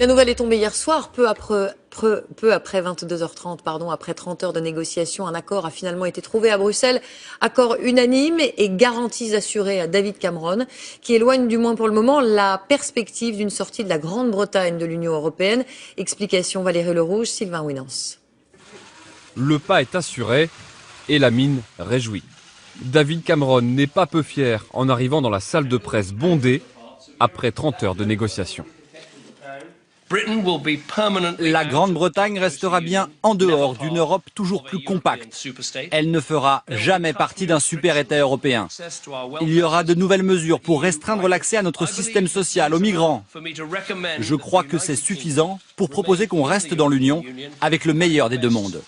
La nouvelle est tombée hier soir, peu après 22h30, après 30 heures de négociations. Un accord a finalement été trouvé à Bruxelles. Accord unanime et garanties assurées à David Cameron, qui éloigne du moins pour le moment la perspective d'une sortie de la Grande-Bretagne de l'Union européenne. Explication Valérie Lerouge, Sylvain Winans. Le pas est assuré et la mine réjouie. David Cameron n'est pas peu fier en arrivant dans la salle de presse bondée après 30 heures de négociations. La Grande-Bretagne restera bien en dehors d'une Europe toujours plus compacte. Elle ne fera jamais partie d'un super-État européen. Il y aura de nouvelles mesures pour restreindre l'accès à notre système social aux migrants. Je crois que c'est suffisant pour proposer qu'on reste dans l'Union avec le meilleur des deux mondes.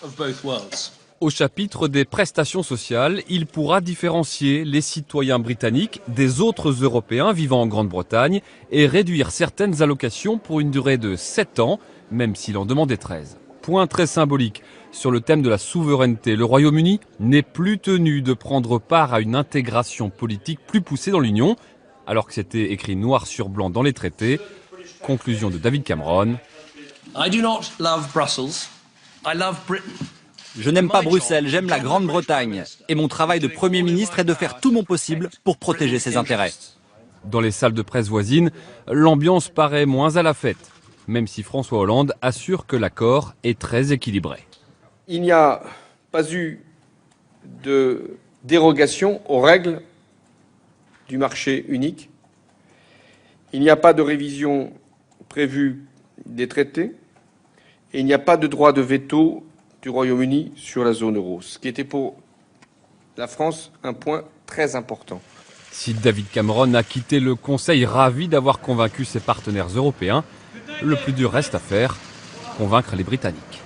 Au chapitre des prestations sociales, il pourra différencier les citoyens britanniques des autres Européens vivant en Grande-Bretagne et réduire certaines allocations pour une durée de 7 ans, même s'il en demandait 13. Point très symbolique. Sur le thème de la souveraineté, le Royaume-Uni n'est plus tenu de prendre part à une intégration politique plus poussée dans l'Union, alors que c'était écrit noir sur blanc dans les traités. Conclusion de David Cameron. Je n'aime pas Bruxelles, j'aime la Grande-Bretagne. Et mon travail de Premier ministre est de faire tout mon possible pour protéger ses intérêts. Dans les salles de presse voisines, l'ambiance paraît moins à la fête, même si François Hollande assure que l'accord est très équilibré. Il n'y a pas eu de dérogation aux règles du marché unique. Il n'y a pas de révision prévue des traités. Et il n'y a pas de droit de veto du Royaume-Uni sur la zone euro, ce qui était pour la France un point très important. Si David Cameron a quitté le Conseil ravi d'avoir convaincu ses partenaires européens, le plus dur reste à faire, convaincre les Britanniques.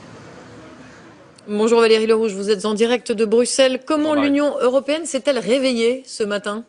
Bonjour Valérie Lerouge, vous êtes en direct de Bruxelles. Comment l'Union européenne s'est-elle réveillée ce matin ?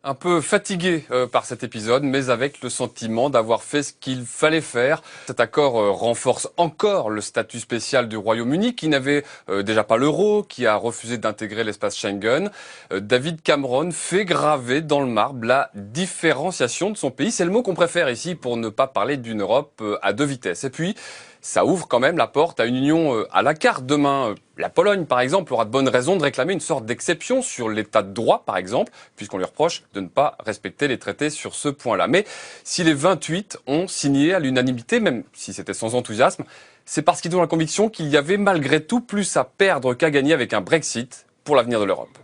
Un peu fatigué par cet épisode, mais avec le sentiment d'avoir fait ce qu'il fallait faire. Cet accord renforce encore le statut spécial du Royaume-Uni, qui n'avait déjà pas l'euro, qui a refusé d'intégrer l'espace Schengen. David Cameron fait graver dans le marbre la différenciation de son pays. C'est le mot qu'on préfère ici pour ne pas parler d'une Europe à deux vitesses. Et puis, ça ouvre quand même la porte à une union à la carte. Demain, la Pologne, par exemple, aura de bonnes raisons de réclamer une sorte d'exception sur l'état de droit, par exemple, puisqu'on lui reproche de ne pas respecter les traités sur ce point-là. Mais si les 28 ont signé à l'unanimité, même si c'était sans enthousiasme, c'est parce qu'ils ont la conviction qu'il y avait malgré tout plus à perdre qu'à gagner avec un Brexit pour l'avenir de l'Europe.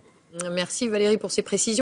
Merci Valérie pour ces précisions.